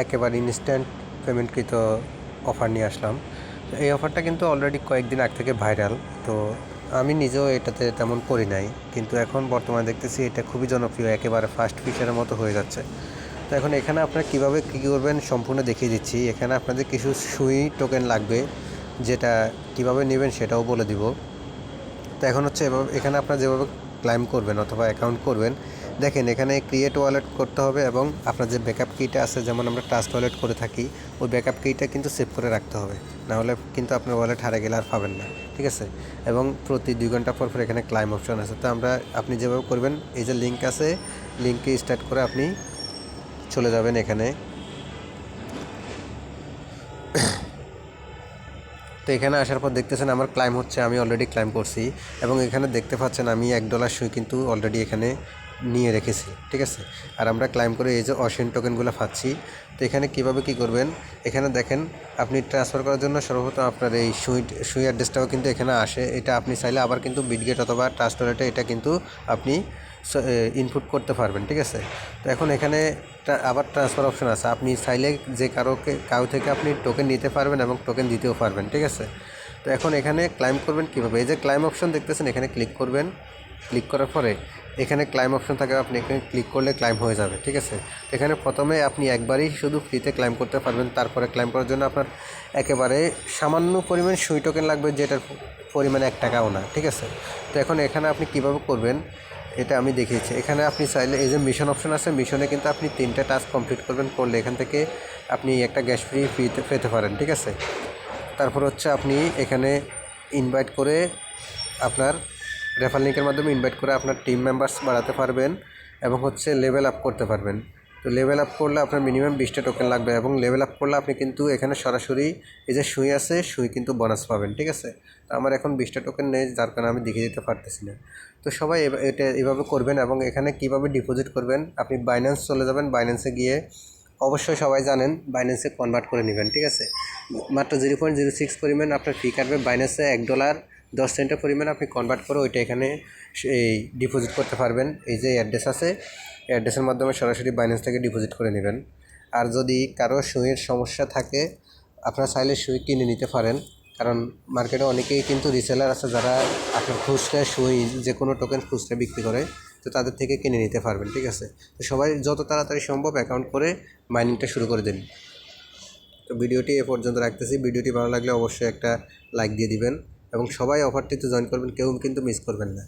একেবারে instant পেমেন্টকৃত offer নিয়ে আসলাম। এই অফারটা কিন্তু অলরেডি কয়েকদিন আগ থেকে ভাইরাল, তো আমি নিজেও এটাতে তেমন করি নাই, কিন্তু এখন বর্তমানে দেখতেছি এটা খুবই জনপ্রিয়, একেবারে ফাস্ট ফিচারের মতো হয়ে যাচ্ছে। তো এখন এখানে আপনারা কীভাবে কী করবেন সম্পূর্ণ দেখিয়ে দিচ্ছি। এখানে আপনাদের কিছু সুই টোকেন লাগবে, যেটা কিভাবে নেবেন সেটাও বলে দিব। তো এখন হচ্ছে এখানে আপনারা যেভাবে ক্লাইম করবেন অথবা অ্যাকাউন্ট করবেন, দেখেন এখানে ক্রিয়েট ওয়ালেট করতে হবে এবং আপনার যে ব্যাকআপ কিটা আছে, যেমন আমরা ট্রাস্ট ওয়ালেট করে থাকি, ওই ব্যাকআপ কিটা কিন্তু সেভ করে রাখতে হবে, নাহলে কিন্তু আপনার ওয়ালেট হারিয়ে গেলে আর পাবেন না, ঠিক আছে। এবং প্রতি 2 ঘন্টা পর এখানে ক্লাইম অপশন আছে। তো আপনি যেভাবে করবেন, এই যে লিঙ্ক আছে, লিঙ্কে স্টার্ট করে আপনি চলে যাবেন এখানে। তো এখানে আসার পর দেখতেছেন আমার ক্লাইম হচ্ছে, আমি অলরেডি ক্লাইম করছি এবং এখানে দেখতে পাচ্ছেন আমি $1 সুই কিন্তু অলরেডি এখানে নিয়ে রেখেছি, ঠিক আছে। আর আমরা ক্লাইম করে এই যে অসীম টোকেনগুলো পাচ্ছি। তো এখানে কিভাবে কি করবেন, এখানে দেখেন আপনি ট্রান্সফার করার জন্য সর্বপ্রথম আপনার এই সুই অ্যাড্রেসটাও কিন্তু এখানে আসে। এটা আপনি চাইলে আবার কিন্তু বিটগেট অথবা ট্রাস্ট ওয়ালেটে এটা কিন্তু আপনি ইনপুট করতে পারবেন, ঠিক আছে। তো এখন এখানে আবার ট্রান্সফার অপশন আছে, আপনি চাইলে যে কারো থেকে আপনি টোকেন নিতে পারবেন এবং টোকেন দিতেও পারবেন, ঠিক আছে। তো এখন এখানে ক্লাইম করবেন কীভাবে, এই যে ক্লাইম অপশন দেখতেছেন, এখানে ক্লিক করবেন। ক্লিক করার পরে এখানে ক্লাইম অপশন থাকে, আপনি এখানে ক্লিক করলে ক্লাইম হয়ে যাবে, ঠিক আছে। এখানে প্রথমে আপনি একবারই শুধু ফ্রিতে ক্লাইম করতে পারবেন, তারপরে ক্লাইম করার জন্য আপনার একেবারে সামান্য পরিমাণ সুই টোকেন লাগবে, যেটার পরিমাণ $1 না, ঠিক আছে। তো এখন এখানে আপনি কিভাবে করবেন এটা আমি দেখিয়েছি। এখানে আপনি চাইলে এই যে মিশন অপশন আছে, মিশনে কিন্তু আপনি 3টা টাস্ক কমপ্লিট করলে এখান থেকে আপনি একটা গ্যাস ফ্রিতে পেতে পারেন, ঠিক আছে। তারপর হচ্ছে আপনি এখানে ইনভাইট করে আপনার রেফার লিঙ্কের মাধ্যমে ইনভাইট করে আপনার টিম মেম্বার্স বাড়াতে পারবেন এবং হচ্ছে লেভেল আপ করতে পারবেন। তো লেভেল আপ করলে আপনার মিনিমাম 20টা টোকেন লাগবে এবং লেভেল আপ করলে আপনি কিন্তু এখানে সরাসরি এই যে সুই আছে, সুই কিন্তু বোনাস পাবেন, ঠিক আছে। তো আমার এখন 20টা টোকেন নেই, যার কারণে আমি দেখিয়ে দিতে পারতেছি না। তো সবাই এটা এভাবে করবেন। এবং এখানে কিভাবে ডিপোজিট করবেন, আপনি বাইন্যান্স চলে যাবেন, বাইন্যান্সে গিয়ে অবশ্যই সবাই জানেন বাইন্যান্সে কনভার্ট করে নেবেন, ঠিক আছে। মাত্র 0.06 পরিমাণ আপনার ফি কাটবে, বাইন্যান্সে $1.10 পরিমাণ আপনি কনভার্ট করে ওইটা এখানে এই ডিপোজিট করতে পারবেন। এই যে অ্যাড্রেস আছে, অ্যাড্রেসের মাধ্যমে সরাসরি বাইন্যান্স থেকে ডিপোজিট করে নেবেন। আর যদি কারো সুইয়ের সমস্যা থাকে, আপনারা চাইলে সুই কিনে নিতে পারেন, কারণ মার্কেটে অনেকেই কিন্তু রিসেলার আছে যারা আপনার খুচরা সুই যে কোনো টোকেন খুচরা বিক্রি করে, তো তাদের থেকে কিনে নিতে পারবেন, ঠিক আছে। তো সবাই যত তাড়াতাড়ি সম্ভব অ্যাকাউন্ট করে মাইনিংটা শুরু করে দিন। তো ভিডিওটি এ পর্যন্ত রাখতেছি। ভিডিওটি ভালো লাগলে অবশ্যই একটা লাইক দিয়ে দিবেন এবং সবাই অফারটিতে জয়েন করবেন, কেউ কিন্তু মিস করবেন না।